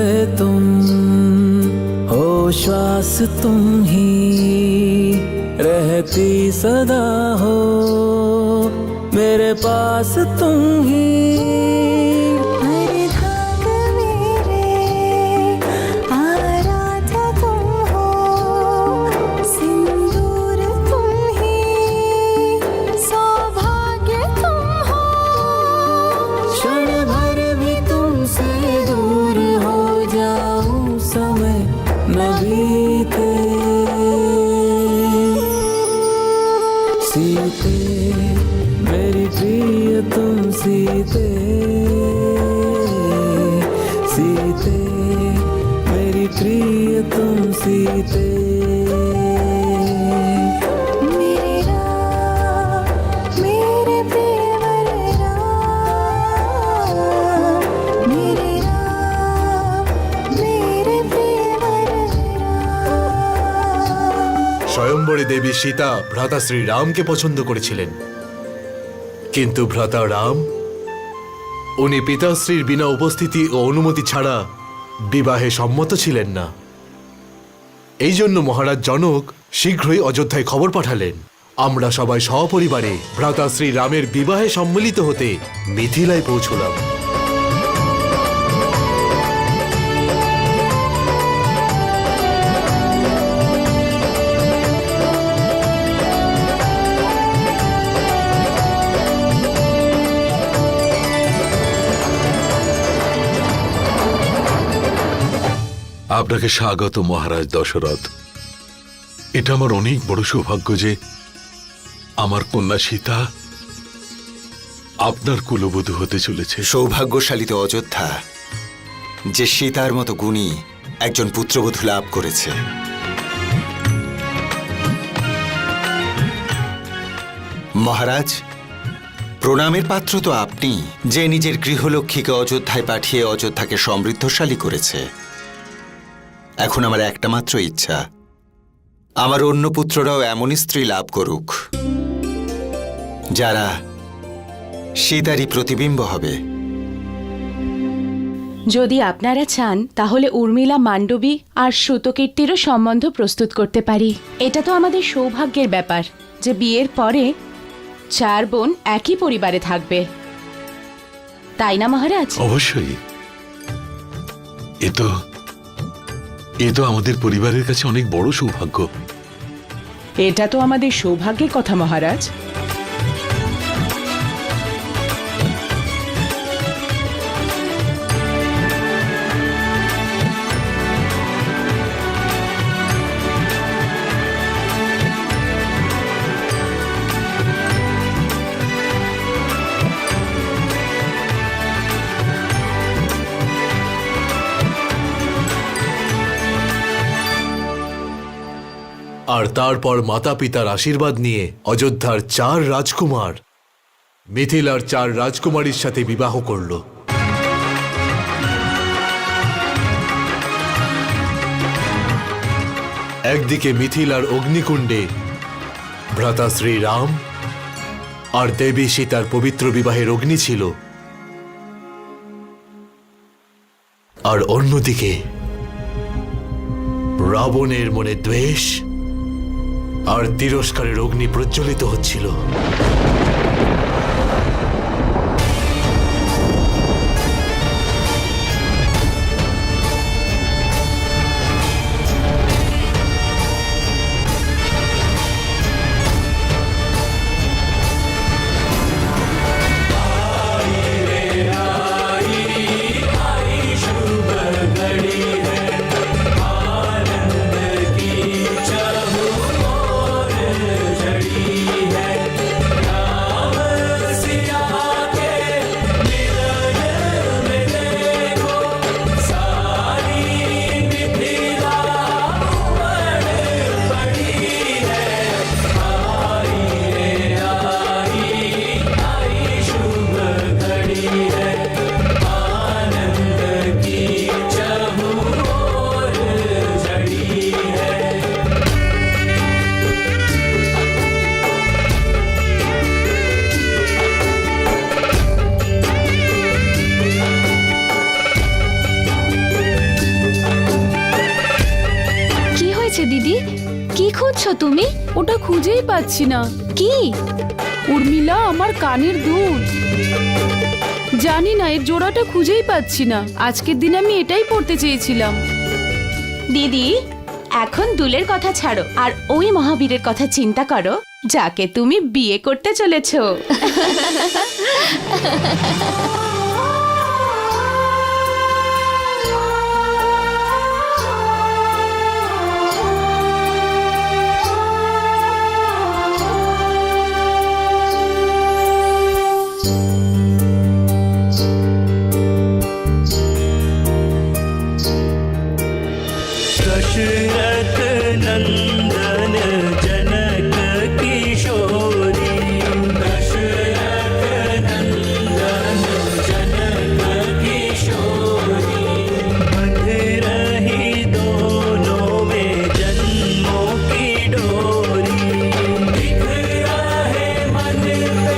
गए तुम हो, श्वास तुम ही रहती सदा हो, मेरे पास तुम ही। सीते मेरी प्रिय तुम सीते, सीते मेरी प्रिय तुम सीते। मेरे राम मेरे प्रियवर राम, मेरे राम मेरे प्रियवर राम। স্বয়ম্বরী দেবী সীতা ভ্রাতা শ্রী রামকে পছন্দ করেছিলেন, কিন্তু ভ্রাতা রাম উনি পিতাশ্রীর বিনা উপস্থিতি ও অনুমতি ছাড়া বিবাহে সম্মত ছিলেন না। এই জন্য মহারাজ জনক শীঘ্রই অযোধ্যায় খবর পাঠালেন। আমরা সবাই সপরিবারে ভ্রাতা শ্রী রামের বিবাহে সম্মিলিত হতে মিথিলায় পৌঁছলাম। আপনাকে স্বাগত মহারাজ দশরথ। এটা আমার অনেক বড় সৌভাগ্য যে আমার কন্যা সীতা আপনার কুলবধূ হতে চলেছে। সৌভাগ্যশালী তো অযোধ্যা যে সীতার মতো গুণী একজন পুত্রবধূ লাভ করেছে। মহারাজ, প্রণামের পাত্র তো আপনি, যে নিজের গৃহলক্ষ্মীকে অযোধ্যায় পাঠিয়ে অযোধ্যাকে সমৃদ্ধশালী করেছে। এখন আমার একটা মাত্র ইচ্ছা, আমার অন্য পুত্ররাও এমনই স্ত্রী লাভ করুক যারা সীতারই প্রতিবিম্ব হবে। যদি আপনারা চান তাহলে উর্মিলা, মান্ডবী আর শ্রুতকীর্তিরও সম্বন্ধ প্রস্তুত করতে পারি। এটা তো আমাদের সৌভাগ্যের ব্যাপার যে বিয়ের পরে 4 বোন একই পরিবারে থাকবে, তাই না মহারাজ? অবশ্যই। এ তো আমাদের পরিবারের কাছে অনেক বড় সৌভাগ্য। এটা তো আমাদের সৌভাগ্যের কথা মহারাজ। আর তারপর মাতা পিতার আশীর্বাদ নিয়ে অযোধ্যার 4 রাজকুমার মিথিলার 4 রাজকুমারীর সাথে বিবাহ করল। একদিকে মিথিলার অগ্নিকুণ্ডে ভ্রাতা শ্রী রাম আর দেবী সীতার পবিত্র বিবাহের অগ্নি ছিল, আর অন্যদিকে রাবণের মনে দ্বেষ আর তিরস্কারের অগ্নি প্রজ্বলিত হচ্ছিল। হয়েছে দিদি? কি খুঁজছো তুমি? ওটা খুঁজেই পাচ্ছি না। কি? উর্মিলা, আমার কানের দুল। জানি না, এর জোড়াটা খুঁজেই পাচ্ছি না। আজকের দিন আমি এটাই পড়তে চেয়েছিলাম। দিদি, এখন দুলের কথা ছাড়ো আর ওই মহাবীরের কথা চিন্তা করো যাকে তুমি বিয়ে করতে চলেছো। दशरथ नंदन जनक किशोरी दशरथ नंदन जनक किशोरी बंध रही दोनों में जन्मों की डोरी दिख रहा है मन पे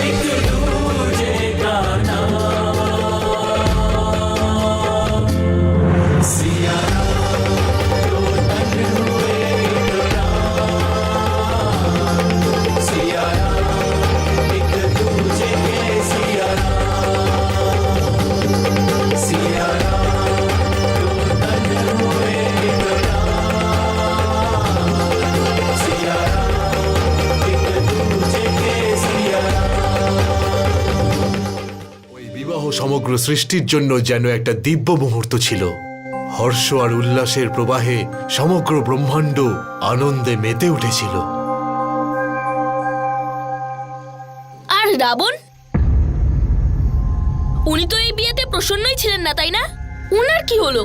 एक दूजे का नाम सिया ওই বিবাহ সমগ্র সৃষ্টির জন্য যেন একটা দিব্য মুহূর্ত ছিল। হর্ষ আর উল্লাসের প্রবাহে সমগ্র ব্রহ্মাণ্ড আনন্দে মেতে উঠেছিল। আর রাবণ? উনি তো এই বিয়েতে প্রসন্নই ছিলেন না, তাই না? উনার কি হলো?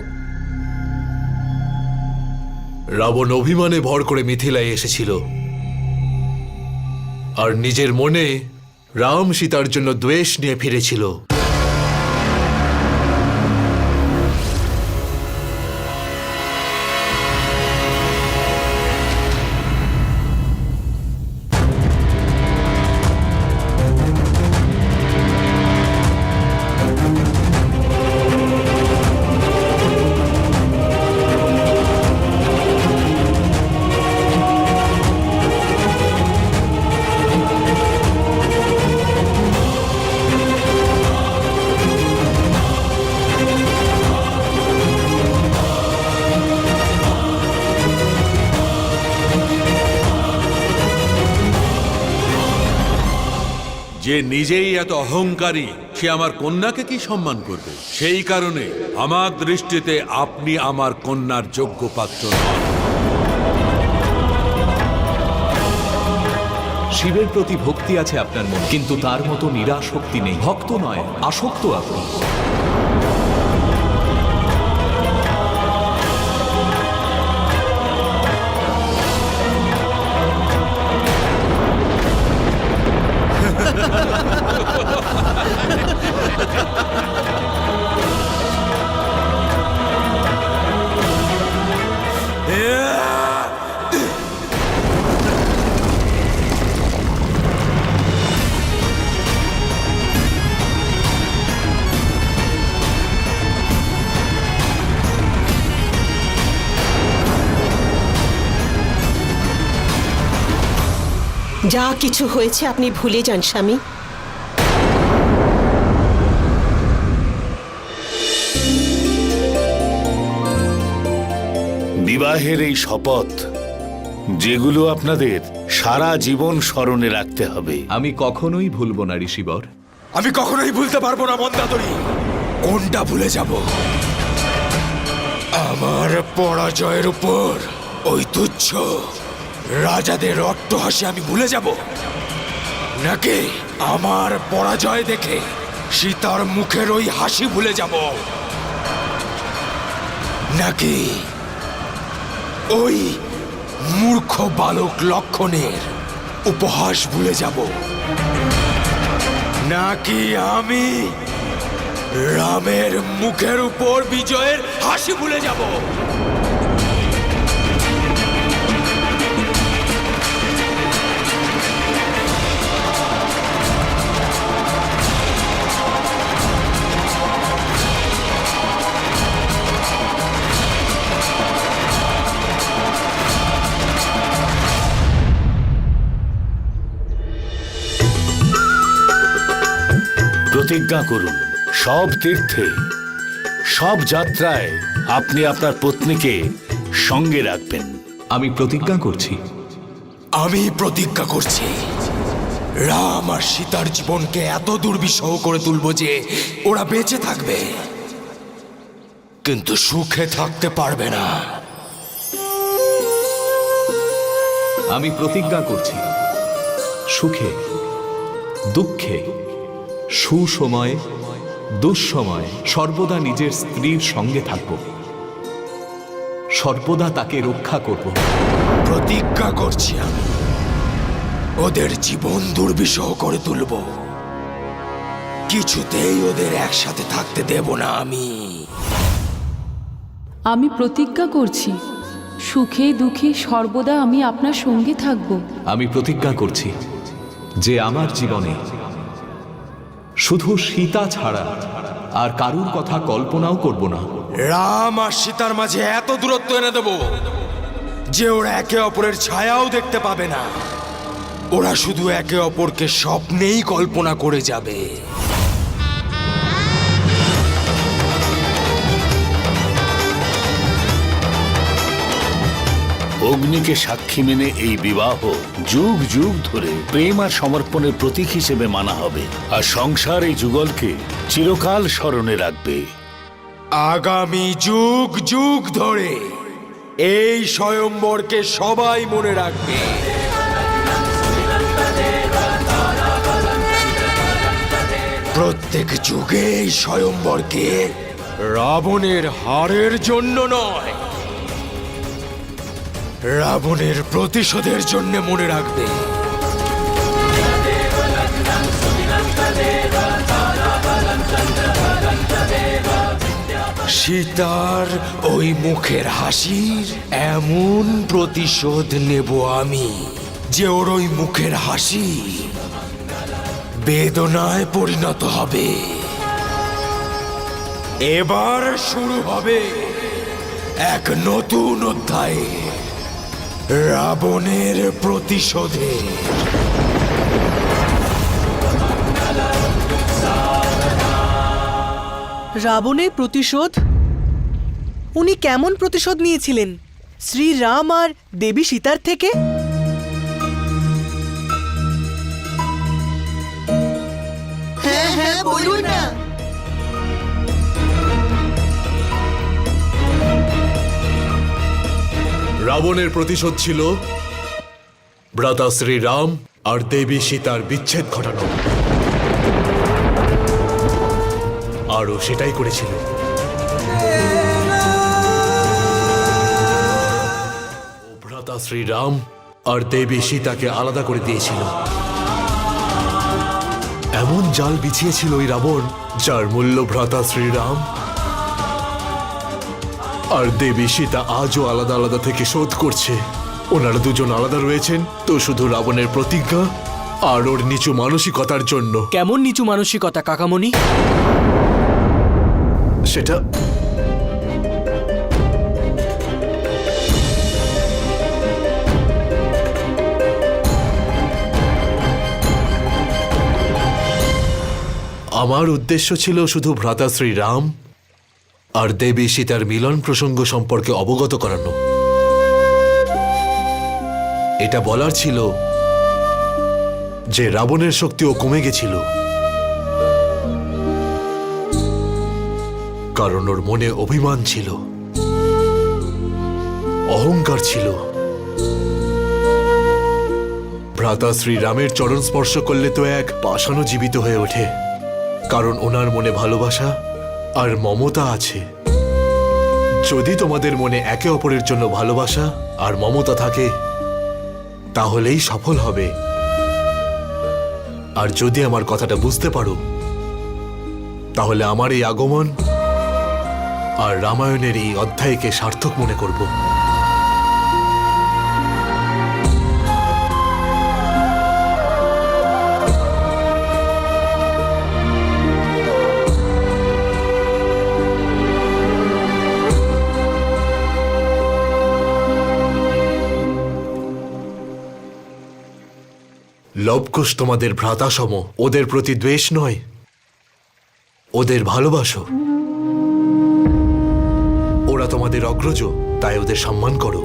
রাবণ অভিমানে ভর করে মিথিলায় এসেছিল আর নিজের মনে রাম সীতার জন্য দ্বেষ নিয়ে ফিরেছিল। যে নিজেই এত অহংকারী, সে আমার কন্যাকে কি সম্মান করবে? সেই কারণে আমার দৃষ্টিতে আপনি আমার কন্যার যোগ্য পাত্র নন। শিবের প্রতি ভক্তি আছে আপনার মনে, কিন্তু তার মতো নিরাসক্তি নেই। ভক্ত নয়, আসক্ত আপনি। যা কিছু হয়েছে আপনি ভুলে যান স্বামী। বিবাহের এই শপথ, যেগুলো আপনাদের সারা জীবন স্মরণে রাখতে হবে। আমি কখনোই ভুলবো না ঋষিবর। আমি কখনোই ভুলতে পারবো না মন্দাদরি। কোনটা ভুলে যাব? আমার পরাজয়ের উপর ওই তুচ্ছ রাজাদের অট্টহাসি আমি ভুলে যাব, নাকি আমার পরাজয় দেখে সীতার মুখের ওই হাসি ভুলে যাব, নাকি ওই মূর্খ বালক লক্ষণের উপহাস ভুলে যাব, নাকি আমি রামের মুখের উপর বিজয়ের হাসি ভুলে যাব? প্রতিজ্ঞা করুন সব তীর্থে, সব যাত্রায় আপনি আপনার পত্নীকে সঙ্গে রাখবেন। আমি প্রতিজ্ঞা করছি। আমি প্রতিজ্ঞা করছি রাম আর সীতার জীবনকে এত দুর্বিষহ করে তুলব যে ওরা বেঁচে থাকবে কিন্তু সুখে থাকতে পারবে না। আমি প্রতিজ্ঞা করছি সুখে দুঃখে সুসময়ে দুঃসময়ে সর্বদা নিজের স্ত্রীর সঙ্গে থাকব, সর্বদা তাকে রক্ষা করব। প্রতিজ্ঞা করছি আমি ওদের জীবন দুর্বিষহ করে তুলব, কিছুতেই ওদের একসাথে থাকতে দেব না আমি। আমি প্রতিজ্ঞা করছি সুখে দুঃখে সর্বদা আমি আপনার সঙ্গে থাকব। আমি প্রতিজ্ঞা করছি যে আমার জীবনে শুধু সীতা ছাড়া আর কারুর কথা কল্পনাও করব না। রাম আর সীতার মাঝে এত দূরত্ব এনে দেব যে ওরা একে অপরের ছায়াও দেখতে পাবে না, ওরা শুধু একে অপরকে স্বপ্নেই কল্পনা করে যাবে। অগ্নিকে সাক্ষী মেনে এই বিবাহ যুগ যুগ ধরে প্রেম আর সমর্পণের প্রতীক হিসেবে মানা হবে, আর সংসার এই যুগলকে চিরকাল স্মরণে রাখবে। আগামী যুগ যুগ ধরে এই স্বয়ম্বরকে সবাই মনে রাখবে। প্রত্যেক যুগে এই স্বয়ম্বরকে রাবণের হারের জন্য নয়, রাবণের প্রতিশোধের জন্য মনে রাখবে। সীতার ওই মুখের হাসির এমন প্রতিশোধ নেব আমি যে ওর ওই মুখের হাসি বেদনায় পরিণত হবে। এবার শুরু হবে এক নতুন অধ্যায়, রাবণের প্রতিশোধে। রাবণের প্রতিশোধ? উনি কেমন প্রতিশোধ নিয়েছিলেন শ্রীরাম আর দেবী সীতার থেকে? হ্যাঁ হ্যাঁ বলুন না। রাবণের প্রতিশোধ ছিল ভ্রাতা শ্রীরাম আর দেবী সীতার বিচ্ছেদ ঘটানো, আরও সেটাই করেছিল। ভ্রাতা শ্রীরাম আর দেবী সীতাকে আলাদা করে দিয়েছিল। এমন জাল বিছিয়েছিল ওই রাবণ যার মূল্য ভ্রাতা শ্রীরাম আর দেবী সীতা আজও আলাদা আলাদা থেকে শোধ করছে। ওনারা দুজন আলাদা রয়েছেন তো শুধু রাবণের প্রতিজ্ঞা আর ওর নিচু মানসিকতার জন্য। কেমন নিচু মানসিকতা কাকামণি? সেটা আমার উদ্দেশ্য ছিল শুধু ভ্রাতা শ্রীরাম আর দেবী সীতার মিলন প্রসঙ্গ সম্পর্কে অবগত করানো। এটা বলার ছিল যে রাবণের শক্তিও কমে গেছিল, কারণ ওর মনে অভিমান ছিল, অহংকার ছিল। ভ্রাতা শ্রীরামের চরণ স্পর্শ করলে তো এক পাষাণও জীবিত হয়ে ওঠে, কারণ ওনার মনে ভালোবাসা আর মমতা আছে। যদি তোমাদের মনে একে অপরের জন্য ভালোবাসা আর মমতা থাকে তাহলেই সফল হবে। আর যদি আমার কথাটা বুঝতে পারো তাহলে আমার এই আগমন আর রামায়ণের এই অধ্যায়কে সার্থক মনে করব। লবকুশ তোমাদের ভ্রাতা সম, ওদের প্রতি দ্বেষ নয়, ওদের ভালোবাসো। ওরা তোমাদের অগ্রজ, তাই ওদের সম্মান করো।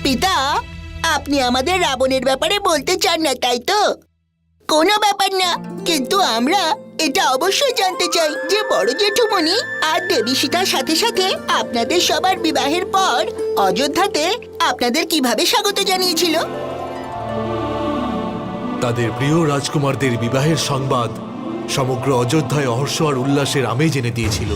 পিতা, আপনি আমাদের রাবণের ব্যাপারে বলতে চান না, তাই তো? কোনো ব্যাপার না, কিন্তু আমরা এটা অবশ্যই জানতে চাই যে বড় জেঠুমণি আর দেবী সীতার সাথে সাথে আপনাদের সবার বিবাহের পর অযোধ্যাতে আপনাদের কিভাবে স্বাগত জানিয়েছিল। তাদের প্রিয় রাজকুমারদের বিবাহের সংবাদ সমগ্র অযোধ্যায় হর্ষ আর উল্লাসের আমেজ এনে দিয়েছিল।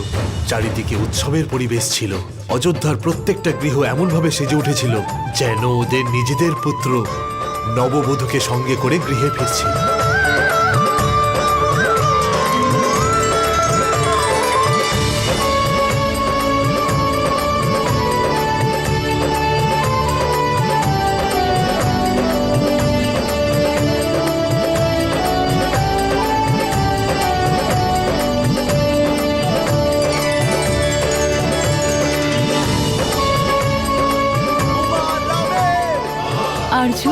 চারিদিকে উৎসবের পরিবেশ ছিল। অযোধ্যার প্রত্যেকটা গৃহ এমনভাবে সেজে উঠেছিল যেন ওদের নিজেদের পুত্র নববধূকে সঙ্গে করে গৃহে ফিরছে। আর্য,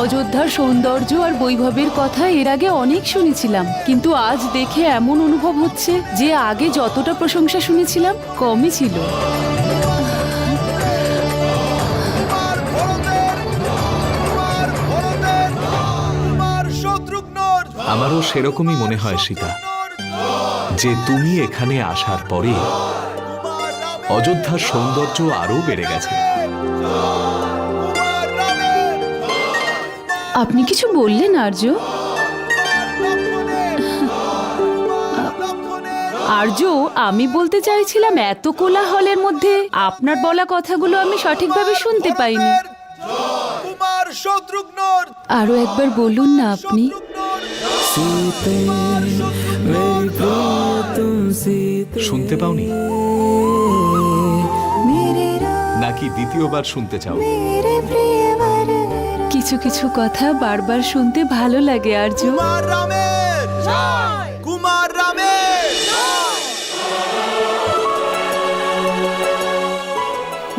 অযোধ্যার সৌন্দর্য আর বৈভবের কথা এর আগে অনেক শুনেছিলাম, কিন্তু আজ দেখে এমন অনুভব হচ্ছে যে আগে যতটা প্রশংসা শুনেছিলাম কমই ছিল। আমারও সেরকমই মনে হয় সীতা, যে তুমি এখানে আসার পরে অযোধ্যার সৌন্দর্য আরো বেড়ে গেছে। আপনি কিছু বললেন আর্য? আর্য, আমি বলতে চাইছিলাম এত কোলাহলের মধ্যে আপনার বলা কথাগুলো আমি সঠিকভাবে শুনতে পাইনি। আরো একবার বলুন না আপনি। শুনতে পাওনি নাকি দ্বিতীয়বার শুনতে চাও? কিছু কিছু কথা বারবার শুনতে ভালো লাগে আর্য।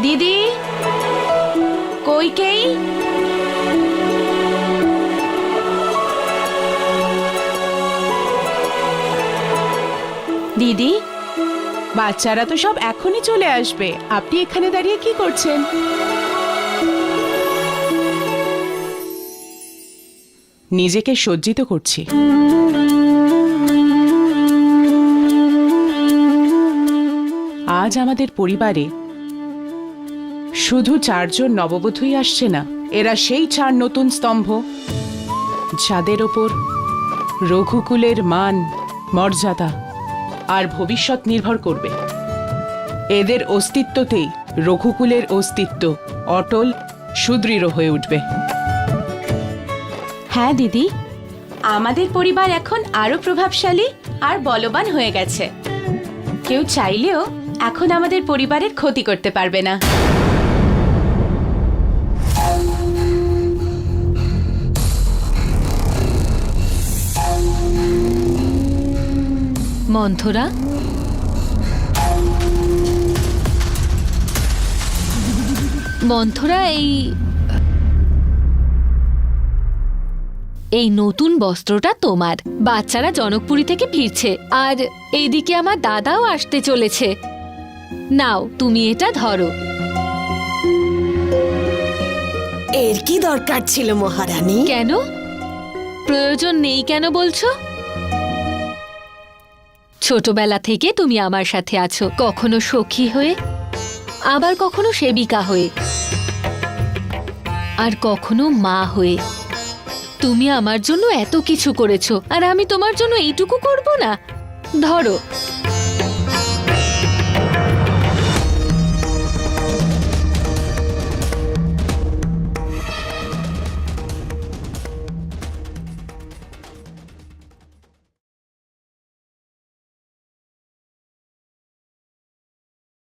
দিদি, কইকেই দিদি, বাচ্চারা তো সব এখনই চলে আসবে, আপনি এখানে দাঁড়িয়ে কি করছেন? নিজেকে সজ্জিত করছি। আজ আমাদের পরিবারে শুধু 4 জন নববধূই আসছে না, এরা সেই 4 নতুন স্তম্ভ যাদের ওপর রঘুকুলের মান, মর্যাদা আর ভবিষ্যৎ নির্ভর করবে। এদের অস্তিত্বতেই রঘুকুলের অস্তিত্ব অটল, সুদৃঢ় হয়ে উঠবে। হ্যাঁ দিদি, আমাদের পরিবার এখন আরো প্রভাবশালী আর বলবান হয়ে গেছে। কেউ চাইলেও এখন আমাদের পরিবারের ক্ষতি করতে পারবে না। মন্থরা, মন্থরা, এই নতুন বস্ত্রটা তোমার। বাচ্চারা জনকপুরী থেকে ফিরছে আর এইদিকে আমার দাদাও আসতে চলেছে। নাও তুমি এটা ধরো। এর কি দরকার ছিল মহারানী? কেন? প্রয়োজন নেই কেন বলছো? ছোটবেলা থেকে তুমি আমার সাথে আছো, কখনো সখী হয়ে, আবার কখনো সেবিকা হয়ে, আর কখনো মা হয়ে। তুমি আমার জন্য এত কিছু করেছো, আর আমি তোমার জন্য এইটুকু করব না? ধরো।